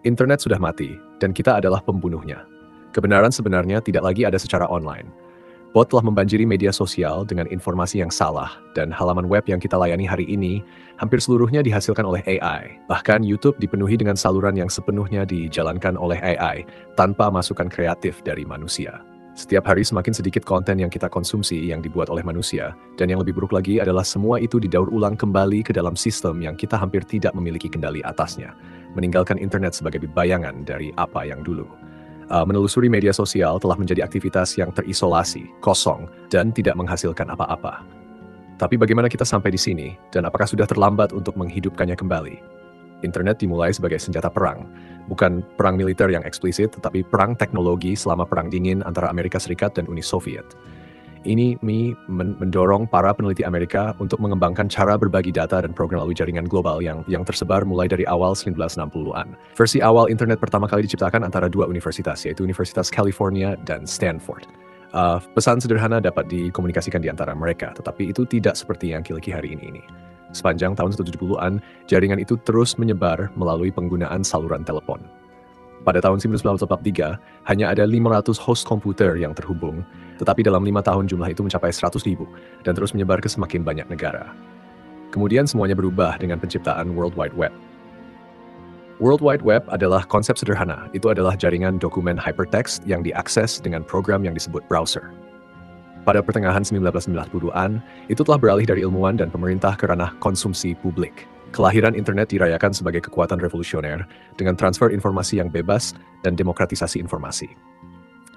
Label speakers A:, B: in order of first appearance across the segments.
A: Internet sudah mati, dan kita adalah pembunuhnya. Kebenaran sebenarnya tidak lagi ada secara online. Bot telah membanjiri media sosial dengan informasi yang salah, dan halaman web yang kita layani hari ini hampir seluruhnya dihasilkan oleh AI. Bahkan YouTube dipenuhi dengan saluran yang sepenuhnya dijalankan oleh AI, tanpa masukan kreatif dari manusia. Setiap hari semakin sedikit konten yang kita konsumsi yang dibuat oleh manusia, dan yang lebih buruk lagi adalah semua itu didaur ulang kembali ke dalam sistem yang kita hampir tidak memiliki kendali atasnya, meninggalkan internet sebagai bayangan dari apa yang dulu. Menelusuri media sosial telah menjadi aktivitas yang terisolasi, kosong, dan tidak menghasilkan apa-apa. Tapi bagaimana kita sampai di sini, dan apakah sudah terlambat untuk menghidupkannya kembali? Internet dimulai sebagai senjata perang, bukan perang militer yang eksplisit, tetapi perang teknologi selama Perang Dingin antara Amerika Serikat dan Uni Soviet. Ini mendorong para peneliti Amerika untuk mengembangkan cara berbagi data dan program melalui jaringan global yang tersebar mulai dari awal 1960-an. Versi awal internet pertama kali diciptakan antara dua universitas, yaitu Universitas California dan Stanford. Pesan sederhana dapat dikomunikasikan di antara mereka, tetapi itu tidak seperti yang kiliki hari ini. Sepanjang tahun 70-an, jaringan itu terus menyebar melalui penggunaan saluran telepon. Pada tahun 1983, hanya ada 500 host komputer yang terhubung, tetapi dalam 5 tahun jumlah itu mencapai 100.000 dan terus menyebar ke semakin banyak negara. Kemudian semuanya berubah dengan penciptaan World Wide Web. World Wide Web adalah konsep sederhana, itu adalah jaringan dokumen hypertext yang diakses dengan program yang disebut browser. Pada pertengahan 1990-an, itu telah beralih dari ilmuwan dan pemerintah ke ranah konsumsi publik. Kelahiran internet dirayakan sebagai kekuatan revolusioner dengan transfer informasi yang bebas dan demokratisasi informasi.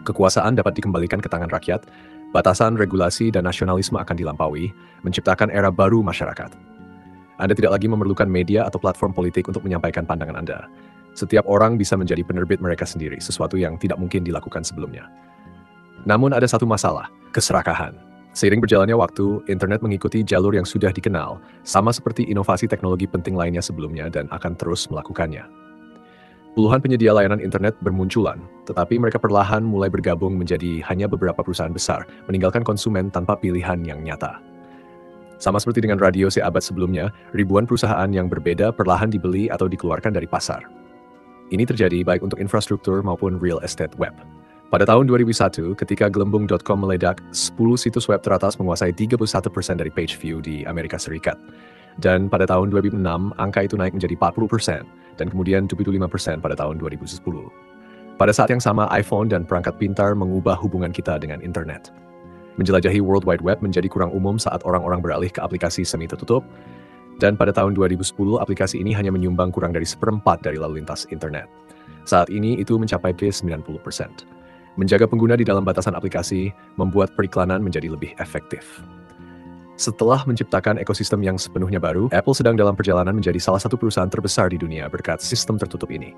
A: Kekuasaan dapat dikembalikan ke tangan rakyat, batasan, regulasi, dan nasionalisme akan dilampaui, menciptakan era baru masyarakat. Anda tidak lagi memerlukan media atau platform politik untuk menyampaikan pandangan Anda. Setiap orang bisa menjadi penerbit mereka sendiri, sesuatu yang tidak mungkin dilakukan sebelumnya. Namun ada satu masalah, keserakahan. Seiring berjalannya waktu, internet mengikuti jalur yang sudah dikenal, sama seperti inovasi teknologi penting lainnya sebelumnya dan akan terus melakukannya. Puluhan penyedia layanan internet bermunculan, tetapi mereka perlahan mulai bergabung menjadi hanya beberapa perusahaan besar, meninggalkan konsumen tanpa pilihan yang nyata. Sama seperti dengan radio seabad sebelumnya, ribuan perusahaan yang berbeda perlahan dibeli atau dikeluarkan dari pasar. Ini terjadi baik untuk infrastruktur maupun real estate web. Pada tahun 2001, ketika gelembung.com meledak, 10 situs web teratas menguasai 31% dari page view di Amerika Serikat. Dan pada tahun 2006, angka itu naik menjadi 40%, dan kemudian 75% pada tahun 2010. Pada saat yang sama, iPhone dan perangkat pintar mengubah hubungan kita dengan internet. Menjelajahi World Wide Web menjadi kurang umum saat orang-orang beralih ke aplikasi semi-tertutup, dan pada tahun 2010, aplikasi ini hanya menyumbang kurang dari 1/4 dari lalu lintas internet. Saat ini, itu mencapai 90%. Menjaga pengguna di dalam batasan aplikasi membuat periklanan menjadi lebih efektif. Setelah menciptakan ekosistem yang sepenuhnya baru, Apple sedang dalam perjalanan menjadi salah satu perusahaan terbesar di dunia berkat sistem tertutup ini.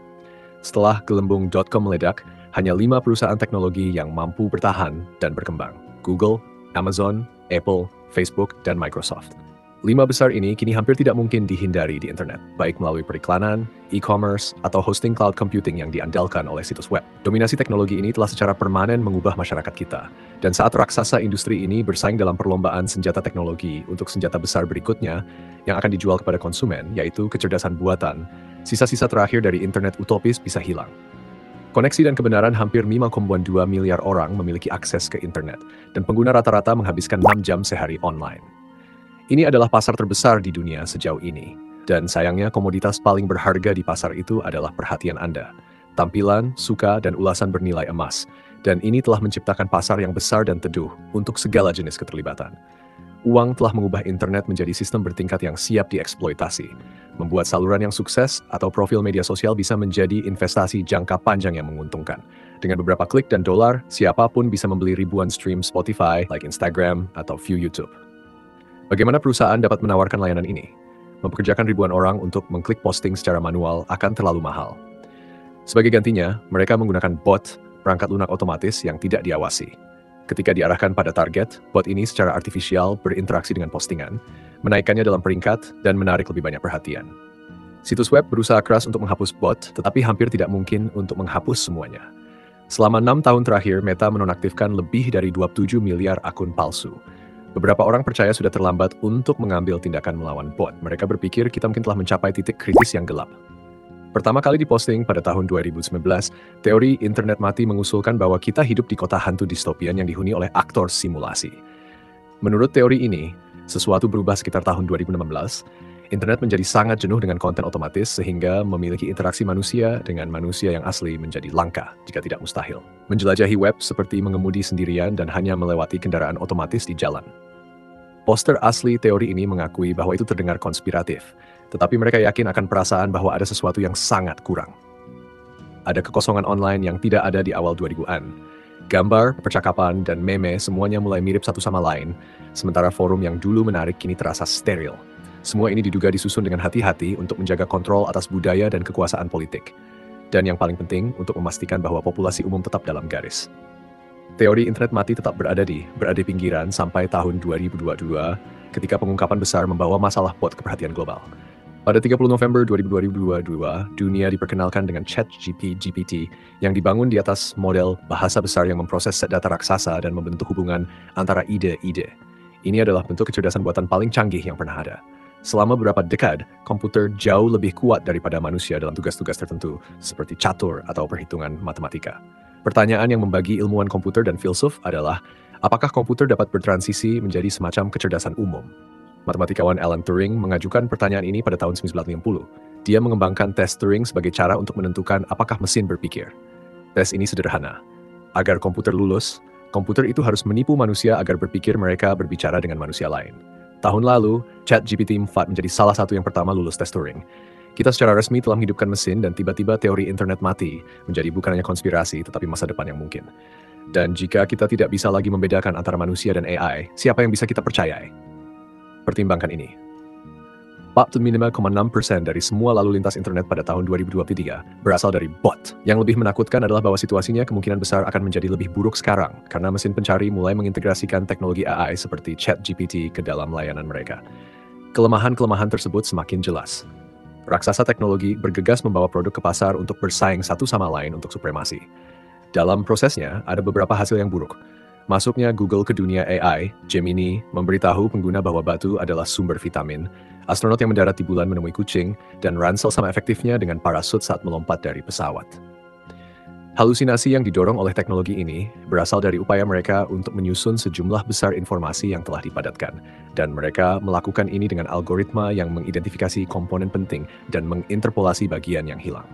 A: Setelah gelembung.com meledak, hanya 5 perusahaan teknologi yang mampu bertahan dan berkembang: Google, Amazon, Apple, Facebook, dan Microsoft. 5 besar ini kini hampir tidak mungkin dihindari di internet, baik melalui periklanan, e-commerce, atau hosting cloud computing yang diandalkan oleh situs web. Dominasi teknologi ini telah secara permanen mengubah masyarakat kita. Dan saat raksasa industri ini bersaing dalam perlombaan senjata teknologi untuk senjata besar berikutnya yang akan dijual kepada konsumen, yaitu kecerdasan buatan, sisa-sisa terakhir dari internet utopis bisa hilang. Koneksi dan kebenaran hampir 5,2 miliar orang memiliki akses ke internet, dan pengguna rata-rata menghabiskan 6 jam sehari online. Ini adalah pasar terbesar di dunia sejauh ini, dan sayangnya komoditas paling berharga di pasar itu adalah perhatian Anda. Tampilan, suka, dan ulasan bernilai emas, dan ini telah menciptakan pasar yang besar dan teduh untuk segala jenis keterlibatan. Uang telah mengubah internet menjadi sistem bertingkat yang siap dieksploitasi, membuat saluran yang sukses atau profil media sosial bisa menjadi investasi jangka panjang yang menguntungkan. Dengan beberapa klik dan dolar, siapapun bisa membeli ribuan stream Spotify, like Instagram, atau view YouTube. Bagaimana perusahaan dapat menawarkan layanan ini? Mempekerjakan ribuan orang untuk mengklik posting secara manual akan terlalu mahal. Sebagai gantinya, mereka menggunakan bot, perangkat lunak otomatis yang tidak diawasi. Ketika diarahkan pada target, bot ini secara artifisial berinteraksi dengan postingan, menaikkannya dalam peringkat, dan menarik lebih banyak perhatian. Situs web berusaha keras untuk menghapus bot, tetapi hampir tidak mungkin untuk menghapus semuanya. Selama 6 tahun terakhir, Meta menonaktifkan lebih dari 27 miliar akun palsu. Beberapa orang percaya sudah terlambat untuk mengambil tindakan melawan bot. Mereka berpikir kita mungkin telah mencapai titik kritis yang gelap. Pertama kali diposting pada tahun 2019, teori internet mati mengusulkan bahwa kita hidup di kota hantu distopian yang dihuni oleh aktor simulasi. Menurut teori ini, sesuatu berubah sekitar tahun 2016. Internet menjadi sangat jenuh dengan konten otomatis sehingga memiliki interaksi manusia dengan manusia yang asli menjadi langka, jika tidak mustahil. Menjelajahi web seperti mengemudi sendirian dan hanya melewati kendaraan otomatis di jalan. Poster asli teori ini mengakui bahwa itu terdengar konspiratif, tetapi mereka yakin akan perasaan bahwa ada sesuatu yang sangat kurang. Ada kekosongan online yang tidak ada di awal 2000-an. Gambar, percakapan, dan meme semuanya mulai mirip satu sama lain, sementara forum yang dulu menarik kini terasa steril. Semua ini diduga disusun dengan hati-hati untuk menjaga kontrol atas budaya dan kekuasaan politik. Dan yang paling penting, untuk memastikan bahwa populasi umum tetap dalam garis. Teori internet mati tetap berada di pinggiran sampai tahun 2022, ketika pengungkapan besar membawa masalah bot ke perhatian global. Pada 30 November 2022, dunia diperkenalkan dengan ChatGPT yang dibangun di atas model bahasa besar yang memproses set data raksasa dan membentuk hubungan antara ide-ide. Ini adalah bentuk kecerdasan buatan paling canggih yang pernah ada. Selama beberapa dekade, komputer jauh lebih kuat daripada manusia dalam tugas-tugas tertentu, seperti catur atau perhitungan matematika. Pertanyaan yang membagi ilmuwan komputer dan filsuf adalah, apakah komputer dapat bertransisi menjadi semacam kecerdasan umum? Matematikawan Alan Turing mengajukan pertanyaan ini pada tahun 1950. Dia mengembangkan tes Turing sebagai cara untuk menentukan apakah mesin berpikir. Tes ini sederhana. Agar komputer lulus, komputer itu harus menipu manusia agar berpikir mereka berbicara dengan manusia lain. Tahun lalu, ChatGPT-4 menjadi salah satu yang pertama lulus tes Turing. Kita secara resmi telah menghidupkan mesin dan tiba-tiba teori internet mati menjadi bukan hanya konspirasi tetapi masa depan yang mungkin. Dan jika kita tidak bisa lagi membedakan antara manusia dan AI, siapa yang bisa kita percayai? Pertimbangkan ini. 45,6% dari semua lalu lintas internet pada tahun 2023 berasal dari bot. Yang lebih menakutkan adalah bahwa situasinya kemungkinan besar akan menjadi lebih buruk sekarang karena mesin pencari mulai mengintegrasikan teknologi AI seperti ChatGPT ke dalam layanan mereka. Kelemahan-kelemahan tersebut semakin jelas. Raksasa teknologi bergegas membawa produk ke pasar untuk bersaing satu sama lain untuk supremasi. Dalam prosesnya, ada beberapa hasil yang buruk. Masuknya Google ke dunia AI, Gemini memberitahu pengguna bahwa batu adalah sumber vitamin, astronot yang mendarat di bulan menemui kucing, dan ransel sama efektifnya dengan parasut saat melompat dari pesawat. Halusinasi yang didorong oleh teknologi ini berasal dari upaya mereka untuk menyusun sejumlah besar informasi yang telah dipadatkan, dan mereka melakukan ini dengan algoritma yang mengidentifikasi komponen penting dan menginterpolasi bagian yang hilang.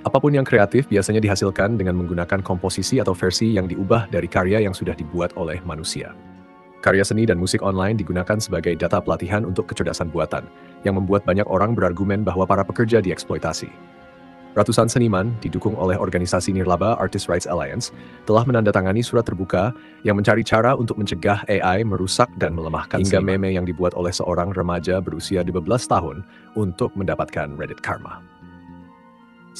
A: Apapun yang kreatif biasanya dihasilkan dengan menggunakan komposisi atau versi yang diubah dari karya yang sudah dibuat oleh manusia. Karya seni dan musik online digunakan sebagai data pelatihan untuk kecerdasan buatan, yang membuat banyak orang berargumen bahwa para pekerja dieksploitasi. Ratusan seniman, didukung oleh organisasi nirlaba Artists' Rights Alliance, telah menandatangani surat terbuka yang mencari cara untuk mencegah AI merusak dan melemahkan hingga meme yang dibuat oleh seorang remaja berusia 12 tahun untuk mendapatkan Reddit Karma.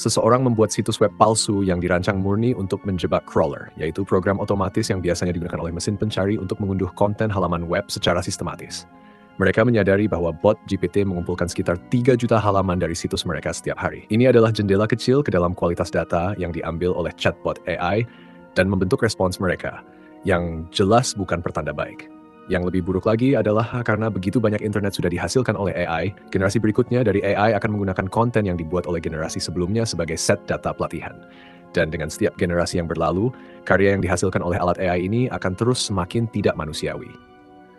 A: Seseorang membuat situs web palsu yang dirancang murni untuk menjebak crawler, yaitu program otomatis yang biasanya digunakan oleh mesin pencari untuk mengunduh konten halaman web secara sistematis. Mereka menyadari bahwa bot GPT mengumpulkan sekitar 3 juta halaman dari situs mereka setiap hari. Ini adalah jendela kecil ke dalam kualitas data yang diambil oleh chatbot AI dan membentuk respons mereka, yang jelas bukan pertanda baik. Yang lebih buruk lagi adalah karena begitu banyak internet sudah dihasilkan oleh AI, generasi berikutnya dari AI akan menggunakan konten yang dibuat oleh generasi sebelumnya sebagai set data pelatihan. Dan dengan setiap generasi yang berlalu, karya yang dihasilkan oleh alat AI ini akan terus semakin tidak manusiawi.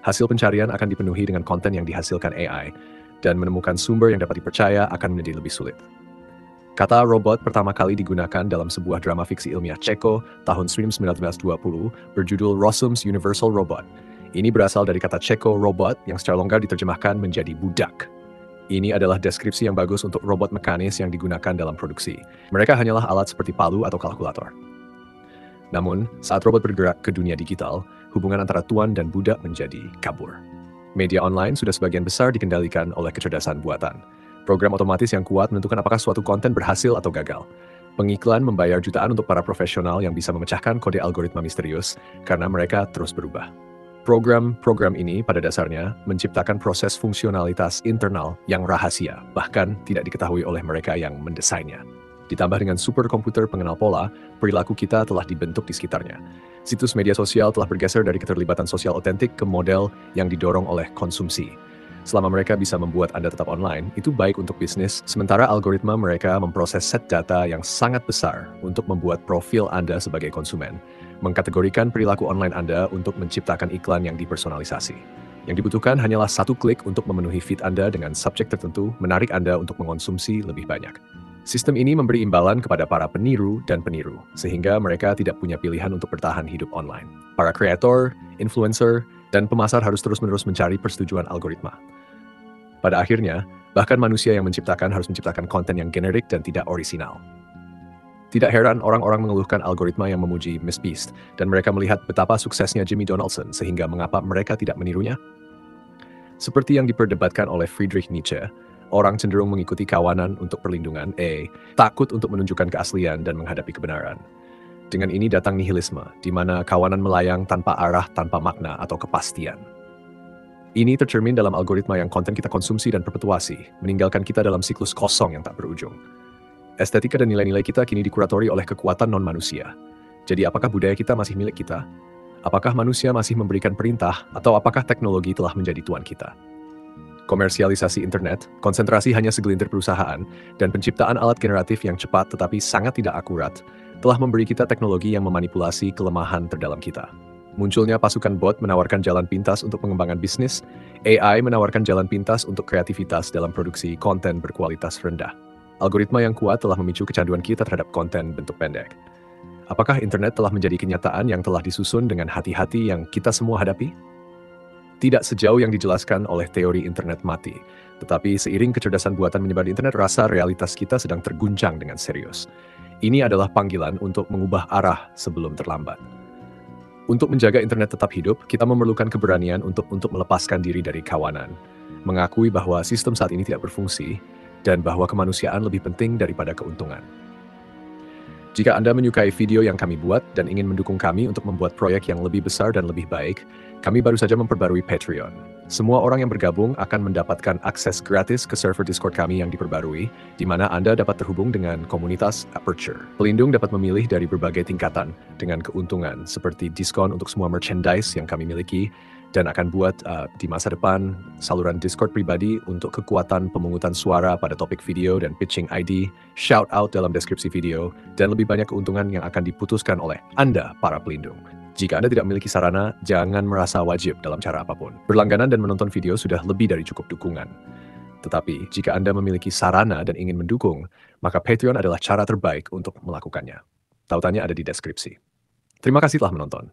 A: Hasil pencarian akan dipenuhi dengan konten yang dihasilkan AI, dan menemukan sumber yang dapat dipercaya akan menjadi lebih sulit. Kata robot pertama kali digunakan dalam sebuah drama fiksi ilmiah Ceko tahun 1920 berjudul Rossum's Universal Robot. Ini berasal dari kata Ceko robot yang secara longgar diterjemahkan menjadi budak. Ini adalah deskripsi yang bagus untuk robot mekanis yang digunakan dalam produksi. Mereka hanyalah alat seperti palu atau kalkulator. Namun, saat robot bergerak ke dunia digital, hubungan antara tuan dan budak menjadi kabur. Media online sudah sebagian besar dikendalikan oleh kecerdasan buatan. Program otomatis yang kuat menentukan apakah suatu konten berhasil atau gagal. Pengiklan membayar jutaan untuk para profesional yang bisa memecahkan kode algoritma misterius karena mereka terus berubah. Program ini pada dasarnya menciptakan proses fungsionalitas internal yang rahasia, bahkan tidak diketahui oleh mereka yang mendesainnya. Ditambah dengan superkomputer pengenal pola, perilaku kita telah dibentuk di sekitarnya. Situs media sosial telah bergeser dari keterlibatan sosial otentik ke model yang didorong oleh konsumsi. Selama mereka bisa membuat Anda tetap online, itu baik untuk bisnis, sementara algoritma mereka memproses set data yang sangat besar untuk membuat profil Anda sebagai konsumen, mengkategorikan perilaku online Anda untuk menciptakan iklan yang dipersonalisasi. Yang dibutuhkan hanyalah satu klik untuk memenuhi feed Anda dengan subjek tertentu, menarik Anda untuk mengonsumsi lebih banyak. Sistem ini memberi imbalan kepada para peniru dan peniru, sehingga mereka tidak punya pilihan untuk bertahan hidup online. Para kreator, influencer, dan pemasar harus terus-menerus mencari persetujuan algoritma. Pada akhirnya, bahkan manusia yang menciptakan harus menciptakan konten yang generik dan tidak orisinal. Tidak heran orang-orang mengeluhkan algoritma yang memuji Miss Beast, dan mereka melihat betapa suksesnya Jimmy Donaldson sehingga mengapa mereka tidak menirunya. Seperti yang diperdebatkan oleh Friedrich Nietzsche, orang cenderung mengikuti kawanan untuk perlindungan, takut untuk menunjukkan keaslian dan menghadapi kebenaran. Dengan ini datang nihilisme, di mana kawanan melayang tanpa arah, tanpa makna atau kepastian. Ini tercermin dalam algoritma yang konten kita konsumsi dan perpetuasi, meninggalkan kita dalam siklus kosong yang tak berujung. Estetika dan nilai-nilai kita kini dikuratori oleh kekuatan non-manusia. Jadi apakah budaya kita masih milik kita? Apakah manusia masih memberikan perintah, atau apakah teknologi telah menjadi tuan kita? Komersialisasi internet, konsentrasi hanya segelintir perusahaan, dan penciptaan alat generatif yang cepat tetapi sangat tidak akurat, telah memberi kita teknologi yang memanipulasi kelemahan terdalam kita. Munculnya pasukan bot menawarkan jalan pintas untuk pengembangan bisnis, AI menawarkan jalan pintas untuk kreativitas dalam produksi konten berkualitas rendah. Algoritma yang kuat telah memicu kecanduan kita terhadap konten bentuk pendek. Apakah internet telah menjadi kenyataan yang telah disusun dengan hati-hati yang kita semua hadapi? Tidak sejauh yang dijelaskan oleh teori internet mati, tetapi seiring kecerdasan buatan menyebar di internet, rasa realitas kita sedang terguncang dengan serius. Ini adalah panggilan untuk mengubah arah sebelum terlambat. Untuk menjaga internet tetap hidup, kita memerlukan keberanian untuk melepaskan diri dari kawanan, mengakui bahwa sistem saat ini tidak berfungsi, dan bahwa kemanusiaan lebih penting daripada keuntungan. Jika Anda menyukai video yang kami buat dan ingin mendukung kami untuk membuat proyek yang lebih besar dan lebih baik, kami baru saja memperbarui Patreon. Semua orang yang bergabung akan mendapatkan akses gratis ke server Discord kami yang diperbarui, di mana Anda dapat terhubung dengan komunitas Aperture. Pelindung dapat memilih dari berbagai tingkatan dengan keuntungan seperti diskon untuk semua merchandise yang kami miliki, dan akan buat di masa depan saluran Discord pribadi untuk kekuatan pemungutan suara pada topik video dan pitching ID, shout out dalam deskripsi video, dan lebih banyak keuntungan yang akan diputuskan oleh Anda, para pelindung. Jika Anda tidak memiliki sarana, jangan merasa wajib dalam cara apapun. Berlangganan dan menonton video sudah lebih dari cukup dukungan. Tetapi, jika Anda memiliki sarana dan ingin mendukung, maka Patreon adalah cara terbaik untuk melakukannya. Tautannya ada di deskripsi. Terima kasih telah menonton.